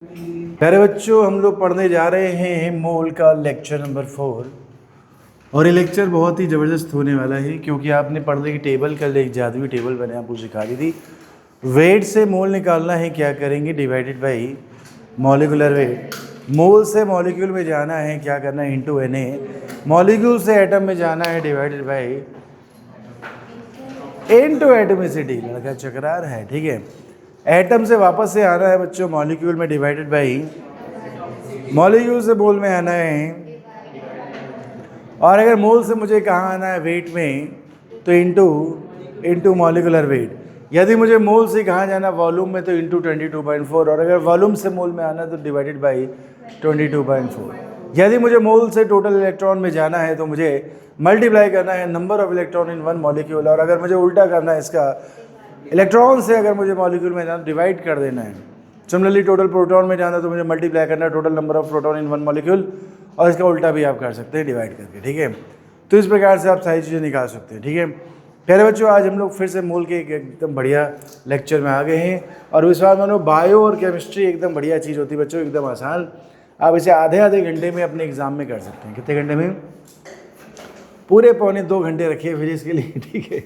प्यारे बच्चों, हम लोग पढ़ने जा रहे हैं मोल का लेक्चर नंबर 4। और ये लेक्चर बहुत ही ज़बरदस्त होने वाला है क्योंकि आपने पढ़ने की टेबल कल एक जादुई टेबल मैंने आपको सिखा दी थी। वेट से मोल निकालना है, क्या करेंगे? Divided by molecular weight. Mole से मॉलिक्यूल में जाना है, क्या करना है? Into Na। मॉलिक्यूल से एटम में जाना है, डिवाइडेड बाई इनटू एटमिसिटी। लड़का चकरार है, ठीक है। एटम से वापस से आना है बच्चों मॉलिक्यूल में, डिवाइडेड बाई मॉलिक्यूल से मोल में आना है। और अगर मोल से मुझे कहाँ आना है? वेट में, तो इनटू मॉलिक्यूलर वेट। यदि मुझे मोल से कहाँ जाना? वॉल्यूम में, तो इनटू 22.4। और अगर वॉल्यूम से मोल में आना है तो डिवाइडेड बाई 22.4। यदि मुझे मोल से टोटल इलेक्ट्रॉन में जाना है तो मुझे मल्टीप्लाई करना है number of electron in one molecule. और अगर मुझे उल्टा करना है इसका, इलेक्ट्रॉन से अगर मुझे मॉलिक्यूल में जाना, डिवाइड कर देना है। सिमिलरली टोटल प्रोटॉन में जाना तो मुझे मल्टीप्लाई करना है total number of proton in one molecule. और इसका उल्टा भी आप कर सकते हैं डिवाइड करके, ठीक है। तो इस प्रकार से आप सारी चीज़ें निकाल सकते हैं, ठीक है। प्यारे बच्चों, आज हम लोग फिर से मोल के एक एकदम बढ़िया लेक्चर में आ गए हैं। और विश्वास मानो, बायो और केमिस्ट्री एकदम बढ़िया चीज़ होती है बच्चों, एकदम आसान। आप इसे आधे घंटे में अपने एग्जाम में कर सकते हैं। कितने घंटे में? पूरे पौने 2 घंटे रखिए फिर इसके लिए, ठीक है।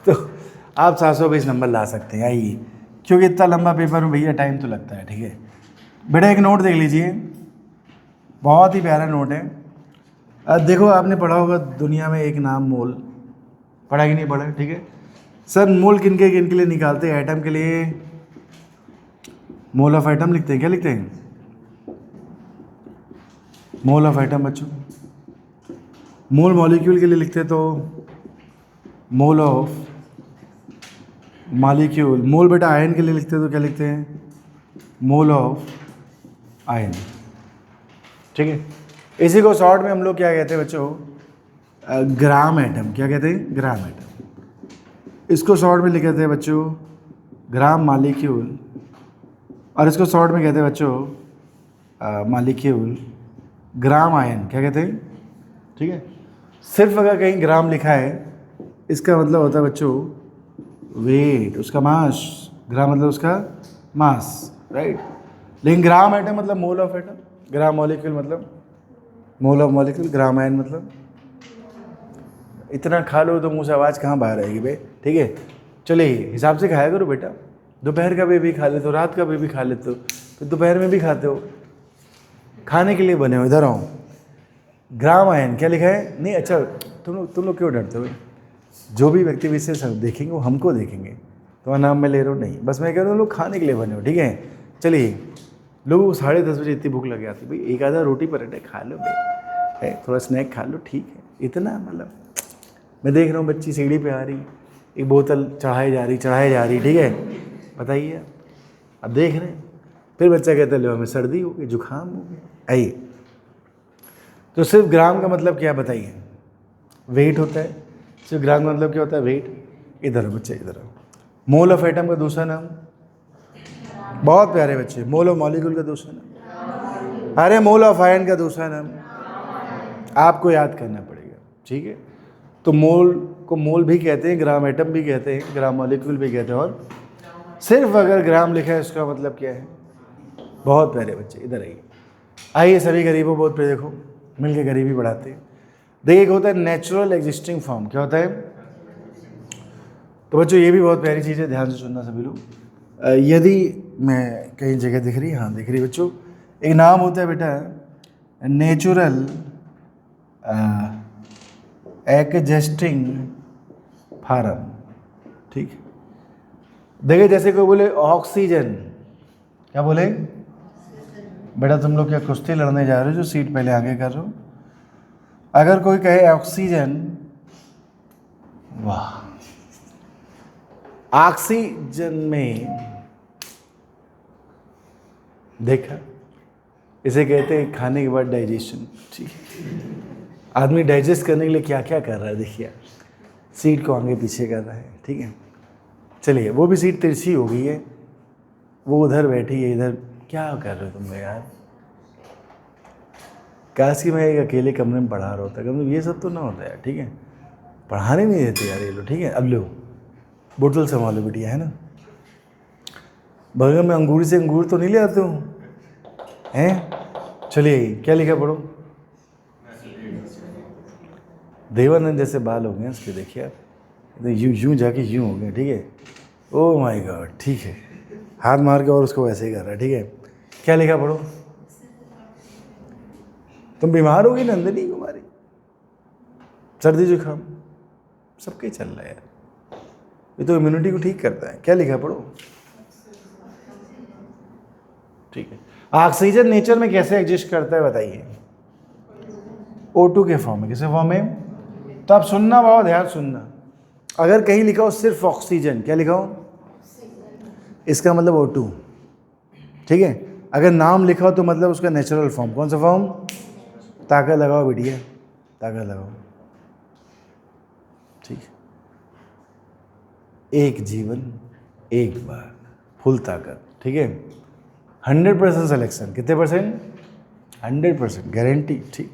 तो आप 720 नंबर ला सकते हैं, आइए। क्योंकि इतना लंबा पेपर में भैया टाइम तो लगता है, ठीक है। बेटा एक नोट देख लीजिए, बहुत ही प्यारा नोट है। अब देखो, आपने पढ़ा होगा दुनिया में एक नाम मोल, पढ़ा कि नहीं पढ़ा? ठीक है सर। मोल किन के लिए निकालते हैं? एटम के लिए मोल ऑफ एटम लिखते हैं। क्या लिखते हैं? मोल ऑफ एटम बच्चों। मोल मॉलिक्यूल के लिए लिखते हैं तो मोल ऑफ मॉलिक्यूल। मोल बेटा आयन के लिए लिखते हैं तो क्या लिखते हैं? मोल ऑफ आयन, ठीक है। इसी को शॉर्ट में हम लोग क्या कहते हैं बच्चों? Gram atom. क्या कहते हैं? Gram atom. इसको शॉर्ट में लिखते हैं बच्चों ग्राम मॉलिक्यूल। और इसको शॉर्ट में कहते हैं बच्चों मॉलिक्यूल ग्राम आयन। क्या कहते हैं? ठीक है। सिर्फ अगर कहीं ग्राम लिखा है, इसका मतलब होता है बच्चों वेट, उसका मास। ग्राम मतलब उसका मास, राइट। लेकिन ग्राम एटम मतलब mole of atom. Gram molecule मतलब mole of molecule. Gram ion मतलब इतना खा लो तो मुंह से आवाज़ कहाँ बाहर आएगी भाई, ठीक है। चलिए हिसाब से खाया करो बेटा। दोपहर का भी खा लेते हो, रात का भी खा लेते हो, तो दोपहर में भी खाते हो। खाने के लिए बने हो। इधर आओ। ग्राम आयन क्या लिखा है? नहीं, अच्छा तुम लोग क्यों डरते हो? जो भी व्यक्ति विशेष देखेंगे वो हमको देखेंगे। तुम्हारा नाम मैं ले रहा हूँ नहीं, बस मैं कह रहा हूँ लोग खाने के लिए बने हो, ठीक है। चलिए, लोगों को 10:30 बजे इतनी भूख लग जाती, भाई एक आधा रोटी पराठे खा लो भाई, थोड़ा स्नैक खा लो, ठीक है। इतना मतलब मैं देख रहा हूँ बच्ची सीढ़ी पे आ रही, एक बोतल चढ़ाई जा रही, ठीक है। बताइए, अब देख रहे हैं, फिर बच्चा कहता है लो हमें सर्दी हो गई, जुकाम हो गया। आइए, तो सिर्फ ग्राम का मतलब क्या बताइए? वेट होता है। सिर्फ ग्राम का मतलब क्या होता है? वेट। इधर बच्चे, इधर। मोल ऑफ एटम का दूसरा नाम, बहुत प्यारे बच्चे, मोल ऑफ मॉलिक्यूल का दूसरा नाम, अरे मोल ऑफ आयन का दूसरा नाम आपको याद करना पड़ेगा, ठीक है। तो मोल को मोल भी कहते हैं, ग्राम एटम भी कहते हैं, ग्राम मॉलिक्यूल भी कहते हैं। और सिर्फ अगर ग्राम लिखा है उसका मतलब क्या है? बहुत प्यारे बच्चे, इधर आइए। आइए सभी गरीबों, बहुत प्यारे, देखो मिल के गरीबी बढ़ाते हैं। देखिए, एक होता है नेचुरल एग्जिस्टिंग फॉर्म। क्या होता है? तो बच्चों ये भी बहुत प्यारी चीज़ है, ध्यान से सुनना सभी लोग। यदि मैं कहीं जगह दिख रही, हाँ दिख रही बच्चों, एक नाम होता है बेटा नेचुरल एग्जिस्टिंग फॉर्म, ठीक है। देखिए, जैसे कोई बोले ऑक्सीजन, क्या बोले बेटा? तुम लोग क्या कुश्ती लड़ने जा रहे हो? जो सीट पहले आगे कर रहे हो। अगर कोई कहे ऑक्सीजन, वाह, ऑक्सीजन में देखा, इसे कहते हैं खाने के बाद डाइजेशन, ठीक है। आदमी डाइजेस्ट करने के लिए क्या क्या कर रहा है, देखिए, सीट को आगे पीछे कर रहा है, ठीक है। चलिए, वो भी सीट तिरछी हो गई है, वो उधर बैठी है, इधर क्या कर रहे हो तुम यार? काश कि मैं एक अकेले कमरे में पढ़ा रहा होता, मतलब ये सब तो ना होता यार, ठीक है। पढ़ाने नहीं देते यार ये लोग, ठीक है। अब लो बोतल संभालो बिटिया, है ना। बगल में अंगूर से अंगूर तो नहीं ले आते हो, हैं? चलिए क्या लिखा पढ़ो। देवानंद जैसे बाल हो गए इसके, देखिए आप, तो यूं जाके यूं हो गए, ठीक है। ओ माय गॉड, ठीक है, हाथ मार के और उसको वैसे ही कर रहा है, ठीक है। क्या लिखा पढ़ो। तुम बीमार होगी नंदिनी कुमारी, सर्दी जुकाम सबके चल रहा है यार, ये तो इम्यूनिटी को ठीक करता है। क्या लिखा पढ़ो। ठीक है, ऑक्सीजन नेचर में कैसे एग्जिस्ट करता है बताइए। O2 के फॉर्म में। किसे फॉर्म में? तो आप सुनना, बहुत ध्यान सुनना, अगर कहीं लिखा हो सिर्फ ऑक्सीजन, क्या लिखा हो, इसका मतलब O2, ठीक है। अगर नाम लिखा हो तो मतलब उसका नेचुरल फॉर्म, कौन सा फॉर्म। ताकत लगाओ बिटिया, ताकत लगाओ, ठीक है। एक जीवन एक बार, फुल ताकत, ठीक है। 100% सिलेक्शन, कितने परसेंट? 100% गारंटी, ठीक।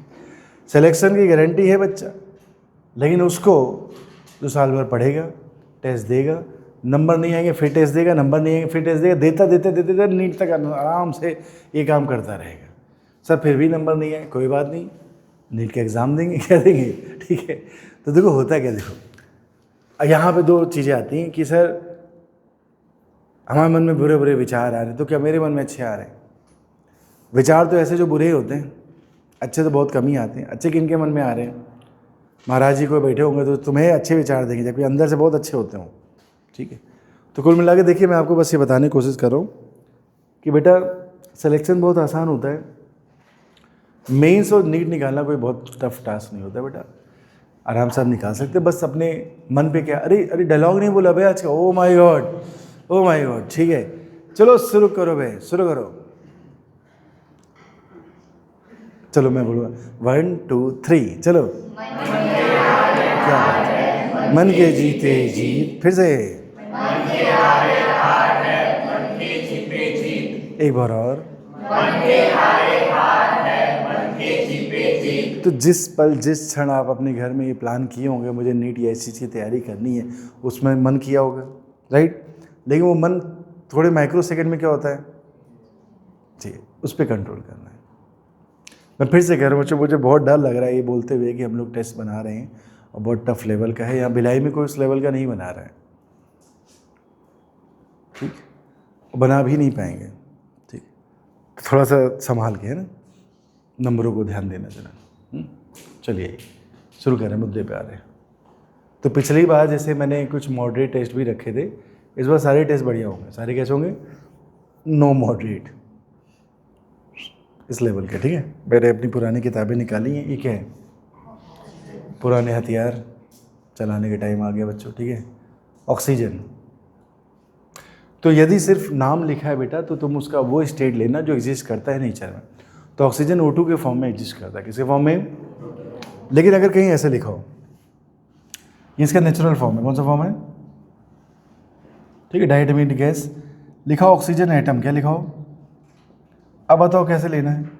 सिलेक्शन की गारंटी है बच्चा, लेकिन उसको जो साल भर पढ़ेगा, टेस्ट देगा, नंबर नहीं आएंगे फिर टेस्ट देगा, नंबर नहीं आएंगे फिर टेस्ट देगा, देता देते नीट तक आराम से ये काम करता रहेगा। सर फिर भी नंबर नहीं आए, कोई बात नहीं, नीट का एग्ज़ाम देंगे, क्या देंगे, ठीक है। तो देखो होता क्या, देखो यहाँ पे दो चीज़ें आती हैं कि सर हमारे मन में बुरे बुरे विचार आ रहे हैं, तो क्या मेरे मन में अच्छे आ रहे हैं? विचार तो ऐसे जो बुरे ही होते हैं, अच्छे तो बहुत कम ही आते हैं। अच्छे किन के मन में आ रहे हैं? महाराज जी को बैठे होंगे तो तुम्हें अच्छे विचार देंगे, जबकि अंदर से बहुत अच्छे होते हों, ठीक है। तो कुल मिला के देखिए, मैं आपको बस ये बताने की कोशिश कर रहा हूँ कि बेटा सिलेक्शन बहुत आसान होता है, मेंस और नीट निकालना कोई बहुत टफ टास्क नहीं होता बेटा, आराम से आप निकाल सकते। बस अपने मन पे क्या, अरे डायलॉग नहीं बोला भाई आज का, oh my God, oh my God, ठीक है। चलो शुरू करो भाई, शुरू करो, चलो मैं बोलूँगा 1 2 3, चलो। क्या मन के जीते जीत, फिर से एक बार और। तो जिस पल जिस क्षण आप अपने घर में ये प्लान किए होंगे मुझे नीट या ऐसी की तैयारी करनी है, उसमें मन किया होगा, राइट। लेकिन वो मन थोड़े माइक्रो सेकंड में क्या होता है, ठीक है, उस पर कंट्रोल करना है। मैं फिर से कह रहा हूँ, मुझे बहुत डर लग रहा है ये बोलते हुए कि हम लोग टेस्ट बना रहे हैं और बहुत टफ लेवल का है। यहाँ भिलाई में कोई उस लेवल का नहीं बना रहा है, ठीक, बना भी नहीं पाएंगे, ठीक। थोड़ा सा संभाल के, है ना, नंबरों को ध्यान देना जरा। चलिए शुरू करें, मुद्दे पे आ रहे हैं। तो पिछली बार जैसे मैंने कुछ मॉडरेट टेस्ट भी रखे थे, इस बार सारे टेस्ट बढ़िया होंगे। सारे कैसे होंगे? नो मॉडरेट, इस लेवल के, ठीक है। मैंने अपनी पुरानी किताबें निकाली हैं, ये क्या है, पुराने हथियार चलाने का टाइम आ गया बच्चों, ठीक है। ऑक्सीजन, तो यदि सिर्फ नाम लिखा है बेटा तो तुम उसका वो स्टेट लेना जो एग्जिस्ट करता है नेचर में। तो ऑक्सीजन O2 के फॉर्म में एग्जिस्ट करता है, किसके फॉर्म में? लेकिन अगर कहीं ऐसे लिखा हो, इसका नेचुरल फॉर्म है, कौन सा फॉर्म है, ठीक है, डायटोमिक गैस लिखा हो, ऑक्सीजन एटम, क्या लिखा हो। अब बताओ कैसे लेना है,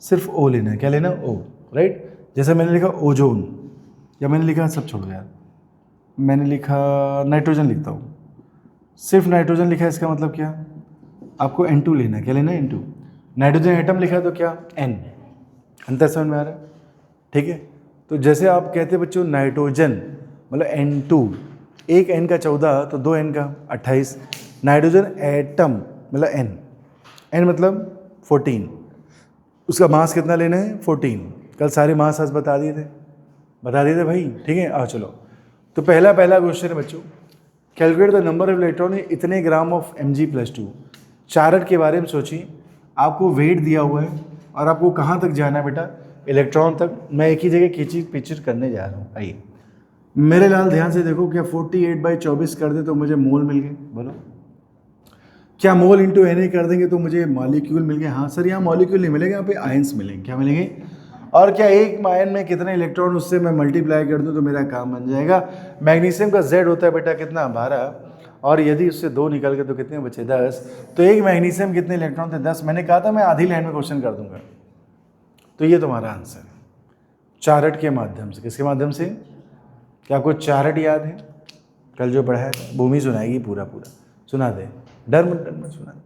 सिर्फ O लेना है, क्या लेना है, O, राइट। जैसे मैंने लिखा ओजोन, या मैंने लिखा, सब छोड़ो यार, मैंने लिखा नाइट्रोजन लिखता हूँ, सिर्फ नाइट्रोजन लिखा है, इसका मतलब क्या, आपको N2 लेना है, क्या लेना है, N2। नाइट्रोजन एटम लिखा है तो क्या, N, अंतर समझ में आ रहा है, ठीक है। तो जैसे आप कहते हैं बच्चों नाइट्रोजन मतलब N2, एक N का 14 तो 2 N का 28, नाइट्रोजन एटम मतलब N, N मतलब 14, उसका मास कितना लेना है, 14। कल सारे मास आज बता दिए थे भाई, ठीक है। आओ चलो, तो पहला क्वेश्चन है बच्चों, calculate the number of electron इतने ग्राम ऑफ Mg+2। चार्ट के बारे में सोचिए, आपको वेट दिया हुआ है और आपको कहाँ तक जाना है बेटा, इलेक्ट्रॉन तक। मैं एक ही जगह खींची पिक्चर करने जा रहा हूँ, आइए मेरे लाल ध्यान से देखो, क्या 48/24 कर दे तो मुझे मोल मिल गए, बोलो। क्या मोल इंटू Na कर देंगे तो मुझे मॉलिक्यूल मिल गए। हाँ सर, यहाँ मॉलिक्यूल नहीं मिलेगा, यहाँ पे आयंस मिलेंगे, क्या मिलेंगे। और क्या एक आयन में कितने इलेक्ट्रॉन, उससे मैं मल्टीप्लाई कर दूँ तो मेरा काम बन जाएगा। मैग्नीशियम का Z होता है बेटा कितना, 12, और यदि उससे 2 निकल गए तो कितने बचे, 10। तो एक मैग्नीशियम कितने इलेक्ट्रॉन थे, 10। मैंने कहा था मैं आधी लाइन में क्वेश्चन कर दूंगा। तो ये तुम्हारा आंसर है, चार्ट के माध्यम से। किसके माध्यम से? क्या आपको चार्ट याद है? कल जो पढ़ा है, भूमि सुनाएगी पूरा सुना दे, डर मत सुना दे।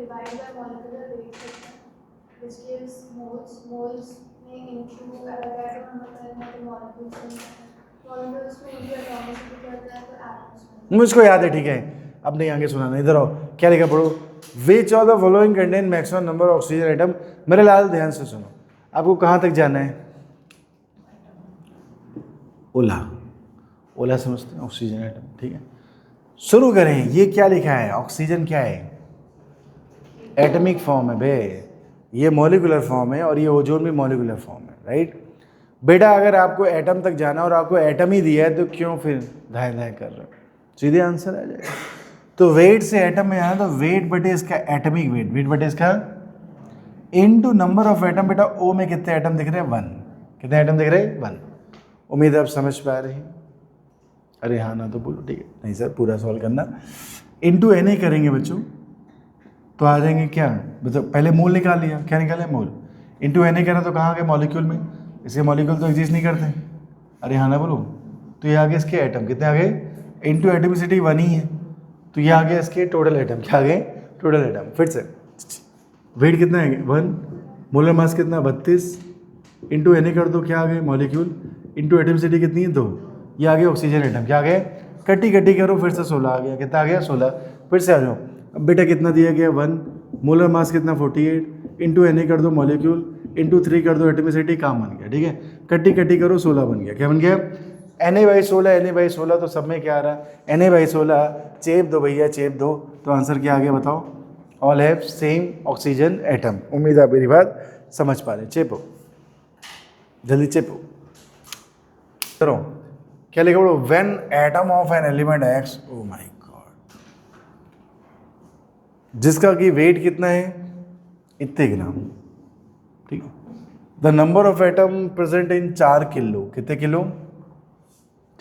divide by molecular weight system, which gives moles. Moles में into Avogadro number करना है तो molecules में into atomicity करता है तो atoms में। मुझको याद है, ठीक है, अब नहीं आगे सुनाना, इधर आओ, क्या लिखा पढ़ो। Which of the following contain maximum number oxygen atom. मेरे लाल ध्यान से सुनो, आपको कहाँ तक जाना है? ओला, ओला समझते हैं, ऑक्सीजन आइटम, ठीक है। शुरू करें। ये क्या लिखा है? ऑक्सीजन क्या है? एटॉमिक फॉर्म है बे, ये मॉलिक्यूलर फॉर्म है और ये ओजोन भी मॉलिक्यूलर फॉर्म है, राइट बेटा। अगर आपको एटम तक जाना और आपको एटम ही दिया है तो क्यों फिर धाए धाए कर रहे हो? सीधे आंसर आ जाएगा। तो वेट से एटम में आना, तो वेट बटे इसका एटॉमिक वेट, वेट बटे इसका इनटू नंबर ऑफ एटम। बेटा ओ में कितने एटम दिख रहे हैं? 1। कितने एटम दिख रहे हैं? 1। उम्मीद है आप समझ पा रहे हैं। अरे हाँ ना तो बोलो, ठीक है। नहीं सर, पूरा सॉल्व करना। इनटू एन करेंगे बच्चों तो आ जाएंगे क्या? मतलब पहले मोल निकाल लिया, क्या निकाले? मोल। इनटू एन करा तो कहाँ गए? मॉलिक्यूल में। इसके मॉलिक्यूल तो एग्जिस्ट नहीं करते। अरे हाँ ना बोलो। तो ये आ गए इसके एटम, कितने आ गए? इनटू एटमिसिटी 1 ही है, तो ये आ गया इसके टोटल एटम। क्या आ गए? Total atom. फिर से वेट कितना है? 1। मोलर मास कितना? 32। इनटू एन कर दो, क्या आ गए? मॉलिक्यूल। इनटू एटमिसिटी कितनी है? 2। ये आ गया ऑक्सीजन एटम। क्या आ गए? कट्टी कट्टी करो, फिर से 16 आ गया। कितना आ गया? 16। फिर से आ जाओ। अब बेटा कितना दिया गया? 1। मोलर मास कितना? 48। इनटू एन कर दो मॉलिक्यूल, इनटू 3 कर दो एटमिसिटी, काम बन गया, ठीक है। कट्टी कट्टी करो, 16 बन गया। क्या बन गया? Na/16, Na/16, तो सब में क्या आ रहा है? Na/16। चेप दो भैया, चेप दो। तो आंसर क्या आ गया बताओ? All have same oxygen atom. उम्मीद है मेरी बात समझ पा रहे। चेपो, जल्दी चेपो। चलो क्या लिखा बोलो? When atom of an element x, oh my God, जिसका कि वेट कितना है? इतने ग्राम, ठीक है। The number of atom present in 4 kilo. कितने किलो?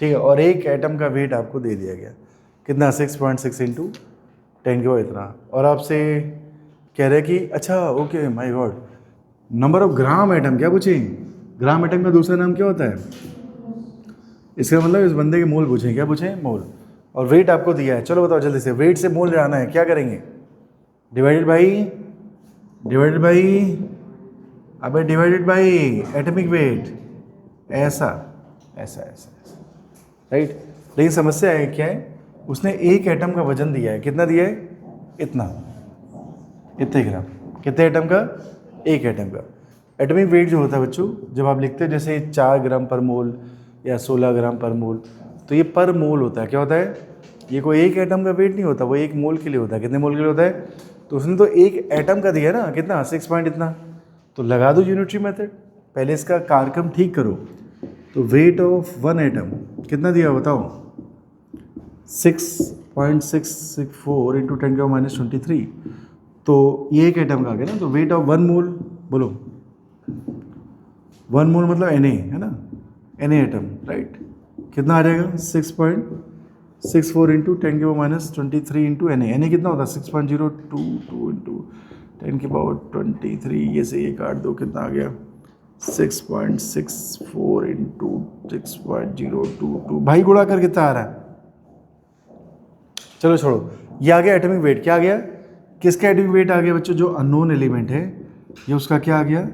ठीक है। और एक एटम का वेट आपको दे दिया गया कितना? 6.6 इंटू 10 के बाद इतना। और आपसे कह रहे कि अच्छा okay my God, number of gram atom. क्या पूछे? ग्राम एटम का दूसरा नाम क्या होता है? इसका मतलब इस बंदे के मोल पूछे। क्या पूछे? मोल। और वेट आपको दिया है। चलो बताओ जल्दी से, वेट से मोल जाना है, क्या करेंगे? डिवाइडेड बाई, डिवाइडेड बाई, अबे डिवाइडेड बाई एटॉमिक वेट। ऐसा ऐसा ऐसा, राइट। लेकिन समस्या है क्या है? उसने एक एटम का वजन दिया है। कितना दिया है? इतना, इतने ग्राम। कितने एटम का? एक एटम का। एटॉमिक वेट जो होता है बच्चों, जब आप लिखते हो जैसे 4 ग्राम पर मोल या 16 ग्राम पर मोल, तो ये पर मोल होता है। क्या होता है? ये कोई एक एटम का वेट नहीं होता, वो एक मोल के लिए होता है। कितने मोल के लिए होता है? तो उसने तो एक एटम का दिया ना, कितना? 6 पॉइंट इतना। तो लगा दो यूनिटरी मेथड। पहले इसका कार्यक्रम ठीक करो। तो वेट ऑफ 1 एटम कितना दिया बताओ? 6.664 इंटू 10⁻⁻23। तो ये एक एटम का आ गया ना। तो वेट ऑफ 1 मोल, बोलो 1 मोल मतलब Na है ना, Na एटम, राइट। कितना आ जाएगा? 6.64 इंटू 10⁻⁻23 इंटू Na कितना होता है? 6.022 इंटू 10⁻23। ये से ये काट दो, कितना आ गया? 6.64 इंटू 6.022। भाई गुणा कर कितना आ रहा है? चलो छोड़ो, ये आ गया एटॉमिक वेट। क्या आ गया? किसका एटॉमिक वेट आ गया बच्चों? जो अननोन एलिमेंट है, ये उसका क्या आ गया?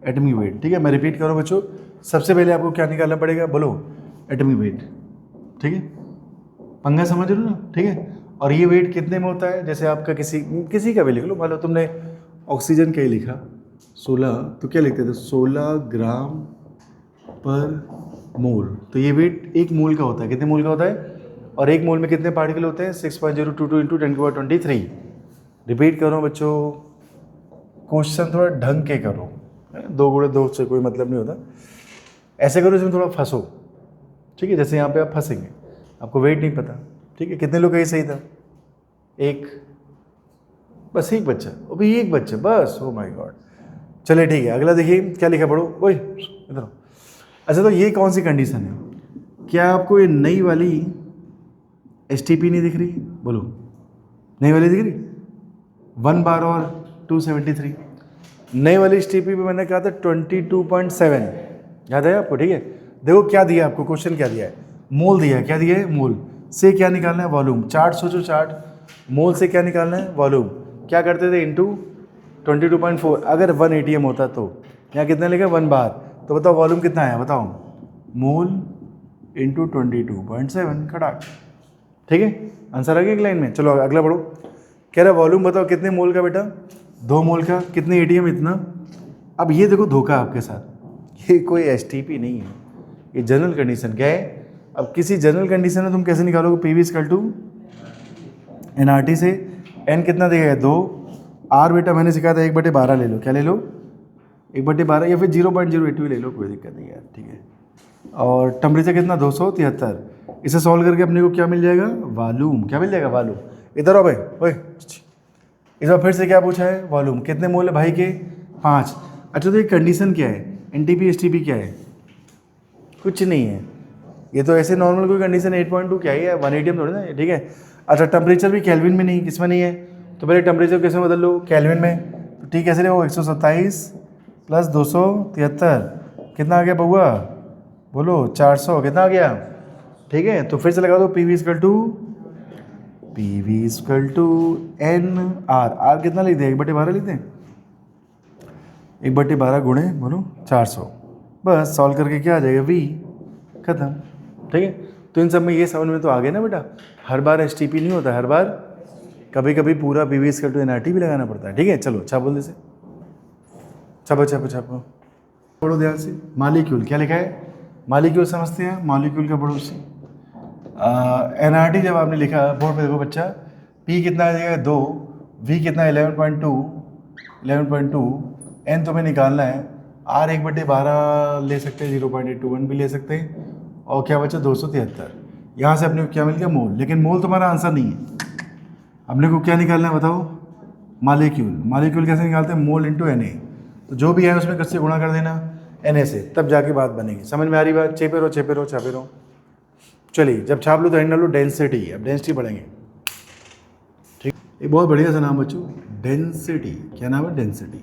Atomic weight. ठीक है, मैं रिपीट करूँ बच्चों, सबसे पहले आपको क्या निकालना पड़ेगा? बोलो, एटॉमिक वेट। ठीक है, पंगा समझ लो ना, ठीक है। और ये वेट कितने में होता है? जैसे आपका किसी का भी लिख लो, मान लो तुमने ऑक्सीजन का ही लिखा 16, तो क्या लिखते थे? 16 ग्राम पर मोल। तो ये वेट एक मोल का होता है। कितने मोल का होता है? और एक मोल में कितने पार्टिकल होते हैं? 6.022 इंटू 10⁻23। रिपीट करो बच्चों, क्वेश्चन थोड़ा ढंग के करो, 2 गुणे 2 से कोई मतलब नहीं होता। ऐसे करो इसमें थोड़ा फंसो, ठीक है। जैसे यहाँ पे आप फंसेंगे, आपको वेट नहीं पता, ठीक है। कितने लोग का ये सही था? एक, बस एक बच्चा, अभी एक बच्चा बस। Oh my God. चलिए ठीक है, अगला देखिए क्या लिखा, पढ़ो। ओए इधर। अच्छा, तो ये कौन सी कंडीशन है? क्या आपको ये नई वाली STP नहीं दिख रही? बोलो, नई वाली दिख रही? 1 बार और 273। नई वाली STP पे मैंने कहा था 22.7, याद है आपको? ठीक है, देखो क्या दिया आपको, क्वेश्चन क्या दिया है? मोल दिया है। क्या दिया है? मोल से क्या निकालना है? वॉल्यूम। चार्ट सोचो, चार्ट। मोल से क्या निकालना है? वॉल्यूम। क्या करते थे इंटू 22.4, अगर 1 ATM होता तो यहाँ कितना लिखा 1 बार, तो बताओ वॉल्यूम कितना आया बताओ, मोल इंटू 22.7 खटाक, ठीक है, आंसर आ गया एक लाइन में। चलो अगला पढ़ो, कह रहा वॉल्यूम बताओ कितने मोल का बेटा, 2 मोल का, कितने ATM इतना। अब ये देखो धोखा आपके साथ, ये कोई STP नहीं है, ये जनरल कंडीशन क्या है। अब किसी जनरल कंडीशन में तुम कैसे निकालोगे, PV इक्वल टू NRT से, n कितना दिया है 2, R बेटा मैंने सिखाया था 1/12 ले लो, क्या ले लो 1/12 या फिर 0.082 ले लो, कोई दिक्कत नहीं यार, ठीक है। और टेम्परेचर कितना 273, इसे सॉल्व करके अपने को क्या मिल जाएगा, वॉल्यूम, क्या मिल जाएगा वॉल्यूम। इधर आओ भाई, ओए इस बार फिर से क्या पूछा है, वॉल्यूम कितने मोल है भाई के 5। अच्छा तो ये कंडीशन क्या है, NTP STP क्या है, कुछ नहीं है, ये तो ऐसे नॉर्मल कोई कंडीशन 8.2 क्या है 1 ATM थोड़ी ना, ठीक है। अच्छा टेम्परेचर भी केल्विन में नहीं, किस में नहीं है, तो पहले टेम्परेचर कैसे बदल लो, केल्विन में, तो ठीक कैसे ले वो 127 प्लस 273 कितना आ गया बउआ, बोलो 400 कितना आ गया, ठीक है। तो फिर से लगा दो PV equal to NR, R कितना लिख दें 1/12 लिख दें, 1/12 गुणे बोलो 400, बस सॉल्व करके क्या आ जाएगा V, खत्म, ठीक है। तो इन सब में ये समझ में तो आ गया ना बेटा, हर बार STP नहीं होता, हर बार कभी कभी पूरा PV इक्वल टू NRT भी लगाना पड़ता है, ठीक है। चलो छाप बोल से, छापो पढ़ो ध्यान से। मॉलिक्यूल क्या लिखा है, मॉलिक्यूल समझते हैं, मॉलिक्यूल का पढ़ो से। NRT जब आपने लिखा बोर्ड पे देखो बच्चा, P कितना आ जाएगा 2, V कितना 11.2, N तुम्हें निकालना है, R 1/12 ले सकते हैं, 0.821 भी ले सकते हैं, और क्या बचा 273, यहाँ से अपने को क्या मिल गया मोल, लेकिन मोल तुम्हारा आंसर नहीं है, अपने को क्या निकालना है बताओ, मॉलिक्यूल कैसे निकालते हैं, मोल इंटू Na, तो जो भी है उसमें किससे गुणा कर देना, Na से, तब जाके बात बनेगी, समझ में आ रही बात, छापे रहो। चलिए जब छाप लो तो हेड डालो डेंसिटी, अब डेंसिटी पढ़ेंगे, ठीक। एक बहुत बढ़िया सा नाम बच्चों, डेंसिटी, क्या नाम है डेंसिटी।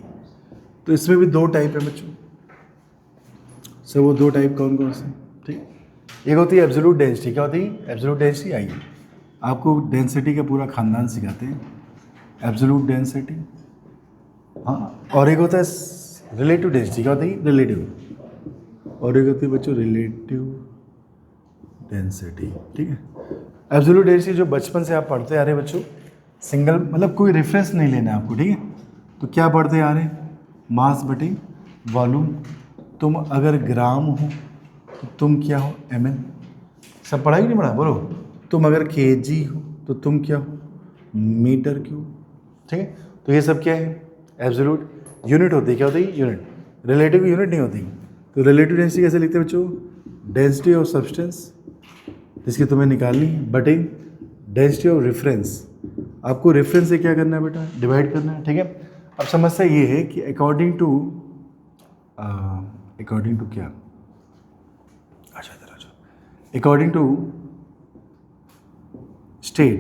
तो इसमें भी 2 टाइप है बच्चों, सर वो 2 टाइप कौन से, ठीक। एक होती है एब्सोल्यूट डेंसिटी, क्या होती है एब्सोल्यूट डेंसिटी, आइए आपको डेंसिटी का पूरा खानदान सिखाते हैं, एब्सोल्यूट डेंसिटी, हाँ। और एक होता है रिलेटिव डेंसिटी, क्या होती है रिलेटिव, और एक होती है बच्चों रिलेटिव डेंसिटी, ठीक है। एब्सोल्यूट डेंसिटी जो बचपन से आप पढ़ते आ रहे बच्चों, सिंगल मतलब कोई रेफरेंस नहीं लेना है आपको, ठीक है। तो क्या पढ़ते आ रहे, मास बटे वॉल्यूम, तुम अगर ग्राम हो तो तुम क्या हो ml, सब पढ़ा ही नहीं पढ़ा, बोलो। तुम अगर kg हो तो तुम क्या हो मीटर क्यूब, ठीक है। तो ये सब क्या है एब्सोल्यूट यूनिट होती है, क्या होती है यूनिट, रिलेटिव यूनिट नहीं होती। तो रिलेटिव डेंसिटी कैसे लिखते हैं बच्चों, डेंसिटी ऑफ सब्सटेंस जिसकी तुम्हें निकालनी, बटे डेंसिटी ऑफ रेफरेंस, आपको रेफरेंस से क्या करना है बेटा, डिवाइड करना है, ठीक है। अब समस्या ये है कि अकॉर्डिंग टू क्या, अच्छा इधर आ जाओ, अकॉर्डिंग टू स्टेट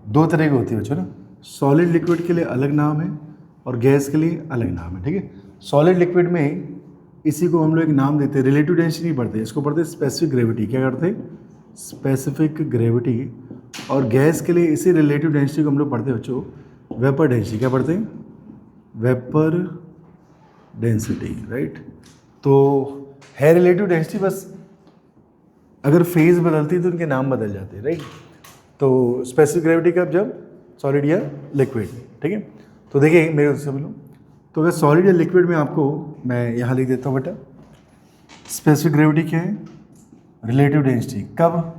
2 तरह की होती है बच्चों ना, सॉलिड लिक्विड के लिए अलग नाम है और गैस के लिए अलग नाम है, ठीक है। सॉलिड लिक्विड में इसी को हम लोग एक नाम देते हैं, रिलेटिव डेंसिटी नहीं पढ़ते, इसको पढ़ते हैं स्पेसिफिक ग्रेविटी, क्या करते हैं स्पेसिफिक ग्रेविटी। और गैस के लिए इसी रिलेटिव डेंसिटी को हम लोग पढ़ते हैं बच्चों वेपर डेंसिटी, क्या पढ़ते हैं वेपर डेंसिटी, राइट। तो है रिलेटिव डेंसिटी, बस अगर फेज बदलती है तो उनके नाम बदल जाते हैं, राइट। तो स्पेसिफिक ग्रेविटी कब, जब सॉलिड या लिक्विड, ठीक है। तो देखिए मेरे उससे बोलो, तो अगर सॉलिड या लिक्विड में आपको मैं यहाँ लिख देता हूँ बेटा, स्पेसिफिक ग्रेविटी क्या है रिलेटिव डेंसिटी, कब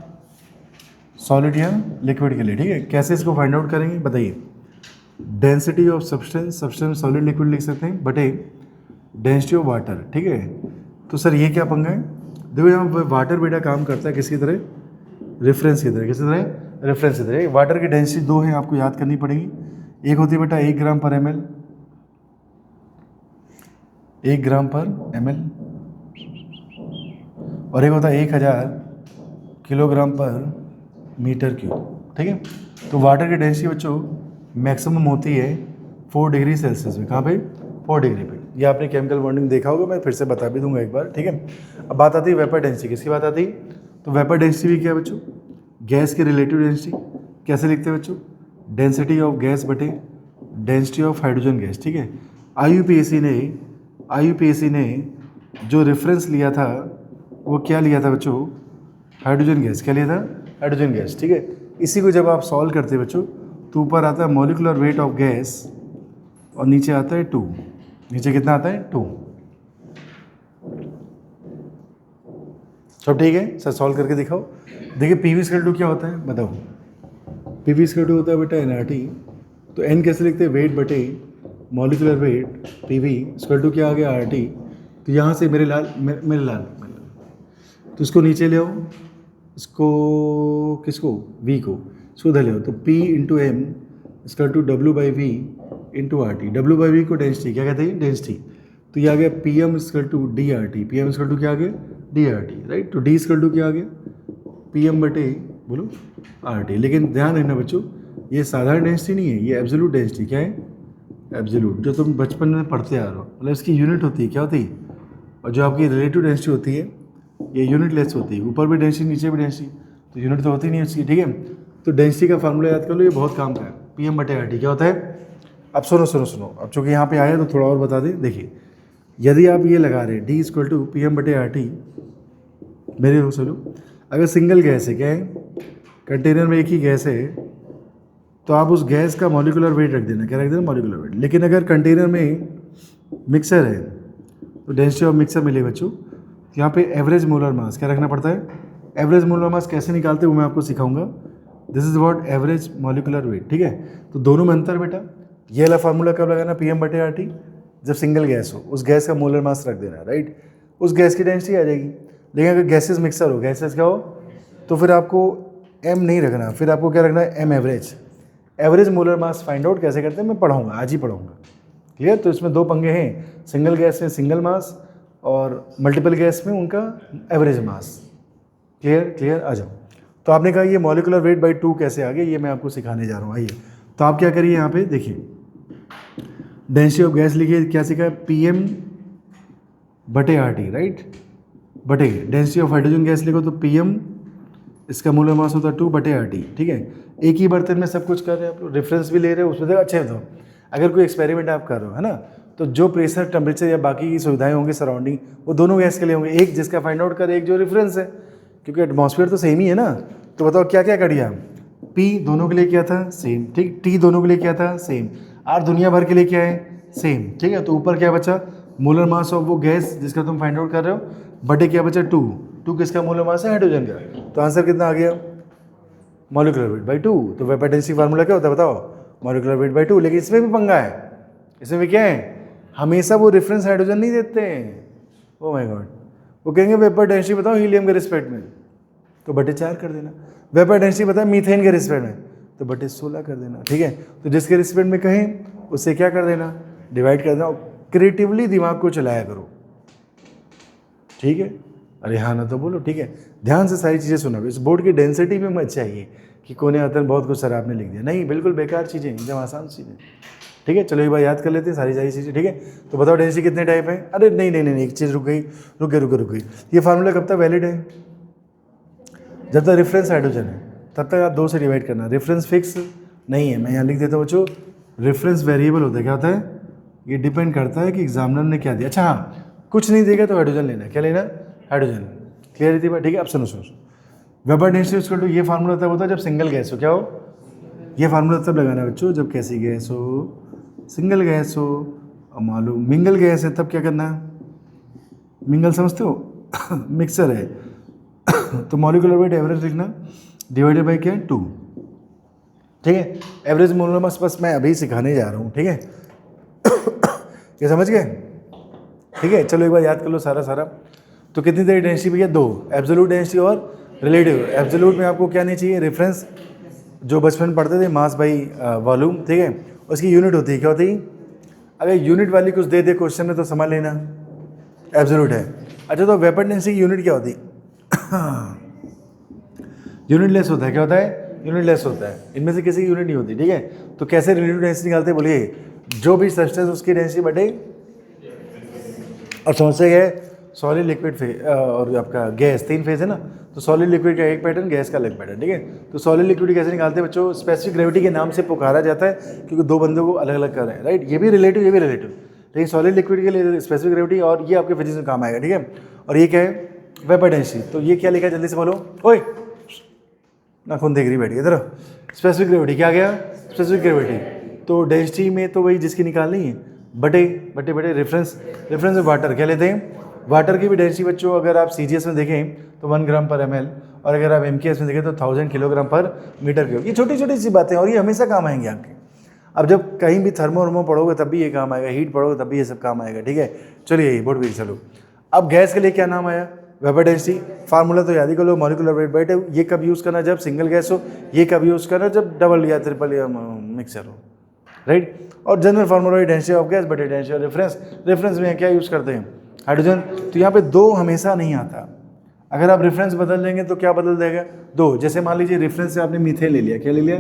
सॉलिड या लिक्विड के लिए, ठीक है। कैसे इसको फाइंड आउट करेंगे बताइए, density of substance solid liquid लिख सकते हैं बटे डेंसिटी ऑफ वाटर, ठीक है। तो सर ये क्या पंगा है, देखो यहाँ वाटर बेटा काम करता है किसकी तरह, रेफरेंस की तरह, किसी तरह रेफरेंस की तरह। वाटर की डेंसिटी 2 है, आपको याद करनी पड़ेगी, एक होती है बेटा 1 ग्राम पर ml, 1 ग्राम पर ml, और एक होता है 1000 किलोग्राम पर मीटर क्यूब, ठीक है। तो वाटर की डेंसिटी बच्चों मैक्सिमम होती है 4 डिग्री सेल्सियस में, कहाँ पे 4 डिग्री पे। ये आपने केमिकल बॉन्डिंग देखा होगा, मैं फिर से बता भी दूंगा एक बार, ठीक है। अब बात आती है वेपर डेंसिटी, किसकी बात आती है, तो वेपर डेंसिटी भी क्या है बच्चों, गैस की रिलेटिव डेंसिटी, कैसे लिखते हैं बच्चों, डेंसिटी ऑफ गैस बटे डेंसिटी ऑफ हाइड्रोजन गैस, ठीक है। IUPAC ने जो रेफरेंस लिया था वो क्या लिया था बच्चों, हाइड्रोजन गैस। क्या लिया था, हाइड्रोजन गैस, ठीक है। इसी को जब आप सॉल्व करते हैं बच्चों तो ऊपर आता है मॉलिक्यूलर वेट ऑफ गैस और नीचे आता है 2। नीचे कितना आता है, 2। सब ठीक है सर, सॉल्व करके दिखाओ। देखिए PV/2 क्या होता है बताओ। PV/2 होता है बेटा nRT। तो n कैसे लिखते हैं, वेट बटे मॉलिक्यूलर वेट, PV/2 क्या आ गया, RT। तो यहाँ से मेरे लाल तो इसको नीचे ले आओ, इसको किसको, V को, इसको उधर ले आओ। तो P into M W/V into RT। W/V को डेंसिटी क्या कहते हैं, डेंसिटी। तो ये आ गया PM DRT। PM क्या आ गया, DRT, राइट। तो D क्या आ गया, PM बटे बोलो RT। लेकिन ध्यान रखना बच्चों, ये साधारण डेंसिटी नहीं है, ये एब्सोल्यूट डेंसिटी। क्या है, एब्सोल्यूट, जो तुम बचपन में पढ़ते आ रहे हो। मतलब इसकी यूनिट होती है, क्या होती है। और जो आपकी रिलेटिव डेंसिटी होती है ये यूनिट लेस होती है। ऊपर भी डेंसिटी नीचे भी डेंसिटी, तो यूनिट तो होती नहीं है उसकी, ठीक है। तो डेंसिटी का फार्मूला याद कर लो, ये बहुत काम का है। PM बटे RT क्या होता है। अब सुनो, अब चूँकि यहाँ पे आया तो थोड़ा और बता दें। देखिए यदि आप ये लगा रहे हैं D = PM बटे RT, मेरे हो सुनो, अगर सिंगल गैस है, क्या है, कंटेनर में एक ही गैस है, तो आप उस गैस का मॉलिक्यूलर वेट रख देना। क्या रख देना, मॉलिक्यूलर वेट। लेकिन अगर कंटेनर में मिक्सर है तो डेंसिटी ऑफ मिक्सर मिले बच्चों। यहाँ पे एवरेज मोलर मास क्या रखना पड़ता है। एवरेज मोलर मास कैसे निकालते हैं वो मैं आपको सिखाऊंगा। This is what average molecular weight, ठीक है। तो दोनों में अंतर बेटा, ये वाला फार्मूला कब लगाना, PM बटे RT, जब सिंगल गैस हो, उस गैस का मोलर मास रख देना, राइट। उस गैस की डेंसिटी आ जाएगी। लेकिन अगर गैसेस मिक्सर हो, गैसेस क्या हो, तो फिर आपको M नहीं रखना, फिर आपको क्या रखना है, M average. Average molar mass find out कैसे करते हैं मैं पढ़ाऊंगा, आज ही पढ़ाऊंगा, क्लियर। तो इसमें दो पंगे हैं, सिंगल गैस में सिंगल मास और मल्टीपल गैस में उनका एवरेज मास। क्लियर आ जाओ। तो आपने कहा ये मॉलिक्यूलर वेट बाई 2 कैसे आ गया, ये मैं आपको सिखाने जा रहा हूँ। आइए, तो आप क्या करिए, यहाँ पे देखिए डेंसिटी ऑफ गैस लिखिए, क्या सीखा है, PM बटे RT, राइट। बटे डेंसिटी ऑफ हाइड्रोजन गैस लिखो तो PM, इसका मोलर मास होता है 2 बटे RT, ठीक है। एक ही बर्तन में सब कुछ कर रहे हैं आप लोग, रेफरेंस भी ले रहे हो उसमें से। अच्छे बताओ, अगर कोई एक्सपेरिमेंट आप कर रहे हो, है ना, तो जो प्रेशर, टेम्परेचर या बाकी की सुविधाएं होंगी सराउंडिंग, वो दोनों गैस के लिए होंगे। एक जिसका फाइंड आउट कर, एक जो रेफरेंस है, क्योंकि एटमॉस्फेयर तो सेम ही है ना। तो बताओ क्या क्या करिए हम, P दोनों के लिए क्या था, सेम, ठीक। T दोनों के लिए क्या था, सेम। R दुनिया भर के लिए क्या है, सेम, ठीक है। तो ऊपर क्या बचा, मोलर मास ऑफ वो गैस जिसका तुम फाइंड आउट कर रहे हो, बटे क्या बचा, 2 किसका मोलर मास है, हाइड्रोजन का। तो आंसर कितना आ गया, मॉलिक्यूलर वेट बाई 2। तो वेपर डेंसिटी फार्मूला क्या होता है बताओ, मॉलिक्यूलर वेट बाई 2। लेकिन इसमें भी पंगा है, इसमें भी क्या है, हमेशा वो रेफरेंस हाइड्रोजन नहीं देते हैं। ओ माय गॉड, वो कहेंगे वेपर डेंसिटी बताओ हीलियम के रिस्पेक्ट में, तो बटे 4 कर देना। वेपर डेंसिटी बताओ मीथेन के रिस्पेक्ट में, तो बटे 16 कर देना, ठीक है। तो जिसके रिस्पेक्ट में कहें उससे क्या कर देना, डिवाइड कर देना। क्रिएटिवली दिमाग को चलाया करो, ठीक है। अरे हाँ ना तो बोलो, ठीक है। ध्यान से सारी चीज़ें सुनो। इस बोर्ड की डेंसिटी में मत चाहिए कि कोने अतन बहुत कुछ सर आपने लिख दिया, नहीं, बिल्कुल बेकार चीज़ें, एकदम आसान चीज़ें, ठीक है। चलो एक बार याद कर लेते हैं सारी चीज़ें, ठीक है। तो बताओ डेंसिटी कितने टाइप है। अरे नहीं, एक चीज़ रुक गई। ये फार्मूला कब तक वैलिड है, जब तक रेफरेंस हाइड्रोजन है तब तक आप 2 से डिवाइड करना। रेफरेंस फिक्स नहीं है, मैं यहाँ लिख देता हूँ बच्चों, रेफरेंस वेरिएबल होता है। क्या होता है, ये डिपेंड करता है कि एग्जामिनर ने क्या दिया। अच्छा हाँ, कुछ नहीं देगा तो हाइड्रोजन लेना, क्या लेना, हाइड्रोजन। क्लियर थी बात, ठीक है। अब सुनो, वेपर डेंसिटी ये फार्मूला तब होता है जब सिंगल गैस हो, क्या हो, ये फार्मूला तब लगाना बच्चों जब कैसी गैस हो, सिंगल गैस हो। और मालूम मिंगल गैस है तब क्या करना है, मिंगल समझते हो मिक्सर है तो मॉलिक्यूलर वेट एवरेज लिखना, डिवाइडेड बाई क्या, 2, ठीक है। एवरेज मोलर मास बस मैं अभी सिखाने जा रहा हूँ, ठीक है ये समझ गए, ठीक है। चलो एक बार याद कर लो सारा। तो कितनी तरह डेंसिटी भैया, 2, एब्सोल्यूट डेंसिटी और रिलेटिव। एब्सोल्यूट में आपको क्या नहीं चाहिए, रेफरेंस, जो बचपन में पढ़ते थे, मास बाई वॉल्यूम, ठीक है। उसकी यूनिट होती है, क्या होती है, अगर यूनिट वाली कुछ दे दे क्वेश्चन में तो समझ लेना एब्सोल्यूट है। अच्छा, तो वेपर डेंसिटी की यूनिट क्या होती है यूनिट लेस होता है। क्या होता है, यूनिट लेस होता है। इनमें से किसी की यूनिट नहीं होती, ठीक है। तो कैसे रिलेटिव डेंसिटी निकालते हैं बोलिए, जो भी सब्सटेंस उसकी डेंसिटी बटे, और समझते हैं सॉलिड, लिक्विड फेज और आपका गैस, 3 फेज है ना, तो सॉलिड लिक्विड का एक पैटर्न, गैस का अलग पैटर्न, ठीक है। तो सॉलिड लिक्विड कैसे निकालते हैं बच्चों? स्पेसिफिक ग्रेविटी के नाम से पुकारा जाता है क्योंकि दो बंदों को अलग अलग कर रहे हैं, राइट। ये भी रिलेटिव, ये भी रिलेटिव, लेकिन सॉलिड लिक्विड के लिए स्पेसिफिक ग्रेविटी, और ये आपके फिजिक्स में काम आएगा, ठीक है। और ये क्या है? Vapour density. तो ये क्या लिखा है जल्दी से बोलो, ओए नाखून देख रही बैठी इधर। स्पेसिफिक ग्रेविटी क्या गया? Specific gravity. तो डेंसिटी में तो वही जिसकी निकालनी है, बटे बटे बटे रेफरेंस, रेफरेंस में वाटर क्या लेते हैं? वाटर की भी डेंसिटी बच्चों अगर आप CGS में देखें तो 1 ग्राम पर ml, और अगर आप MKS में देखें तो 1000 किलोग्राम पर मीटर क्यूब। ये छोटी छोटी सी बातें और ये हमेशा काम आएंगी आपके। अब जब कहीं भी थर्मो पढ़ोगे तब भी ये काम आएगा, हीट पढ़ोगे तब भी ये सब काम आएगा, ठीक है। चलिए ये बोर्ड भी चलो। अब गैस के लिए क्या नाम आया? Vapour density. फार्मूला तो याद ही कर लो, मॉलिक्यूलर वेट बैठे। ये कब यूज़ करना? जब सिंगल गैस हो। ये कब यूज़ करना? जब डबल या ट्रिपल या मिक्सर हो, राइट। और general formula density of gas बटे डेंसिटी ऑफ रेफरेंस। रेफरेंस में क्या यूज़ करते हैं? हाइड्रोजन। तो यहाँ पे 2 हमेशा नहीं आता। अगर आप रेफरेंस बदल देंगे तो क्या बदल देगा? 2। जैसे मान लीजिए रेफरेंस से आपने मीथेन ले लिया, क्या ले लिया?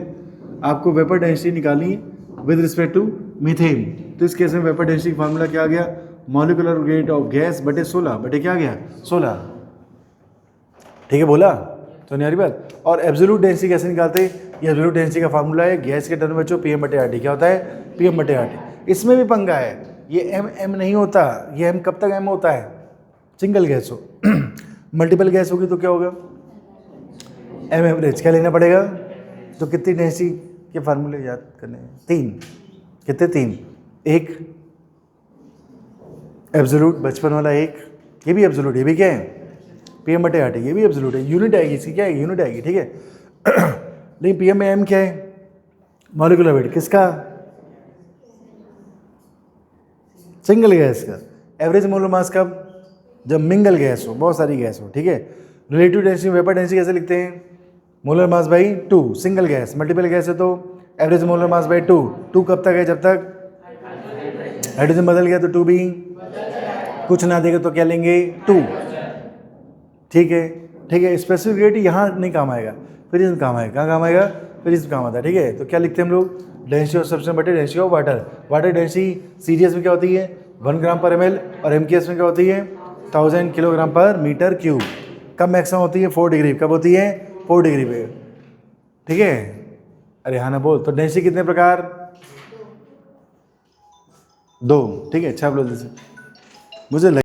आपको वेपर डेंसिटी निकालनी विद रिस्पेक्ट टू मीथेन। तो इस केस में वेपर डेंसिटी फार्मूला क्या आ गया? मॉलिक्यूलर वेट ऑफ गैस बटे 16 बटे क्या गया? 16, ठीक है। बोला तो नहीं आ रही बात। और एब्सोल्यूट डेंसिटी कैसे निकालते हैं? ये एब्सोल्यूट डेंसिटी का फार्मूला है गैस के टर्म में बच्चों PM/RT। क्या होता है? PM/RT। इसमें भी पंगा है, ये M नहीं होता। ये M कब तक M होता है? सिंगल गैस हो। मल्टीपल गैस होगी तो क्या होगा? M average. क्या लेना पड़ेगा? तो कितनी डेंसिटी के फार्मूले याद करने हैं? 3। कितने? 3। एक एब्सोल्यूट बचपन वाला, एक ये भी एब्सोल्यूट, ये भी क्या है? PM/RT। ये भी एब्सोल्यूट है, यूनिट आएगी इसकी, क्या है? यूनिट आएगी, ठीक है। लेकिन PM में M क्या है? मॉलिक्यूलर वेट किसका? सिंगल गैस का। एवरेज मोलर मास कब? जब मिंगल गैस हो, बहुत सारी गैस हो, ठीक है। रिलेटिव डेंसिटी, वेपर डेंसिटी कैसे लिखते हैं? Molar mass by 2, single gas. Multiple gas है तो एवरेज मोलर मास बाई 2। 2 कब तक है? जब तक हाइड्रोजन बदल गया तो 2 भी, कुछ ना देगा तो क्या लेंगे? 2, ठीक है, ठीक है। स्पेसिफिक ग्रेविटी यहाँ नहीं काम आएगा, फिजिक्स में काम आएगा। कहाँ काम आएगा? फिजिक्स में काम आता है, ठीक है। तो क्या लिखते हैं हम लोग? डेंसिटी ऑफ सब्सटेंस बटे density of water. Water density CGS में क्या होती है? 1 ग्राम पर ml, और MKS में क्या होती है? 1000 किलोग्राम पर मीटर क्यूब। कब मैक्सिमम होती है? 4 डिग्री। कब होती है? 4 डिग्री पे, ठीक है। अरे हाँ ना बोल। तो डेंसिटी कितने प्रकार? 2, ठीक है। अच्छा बोलो, मुझे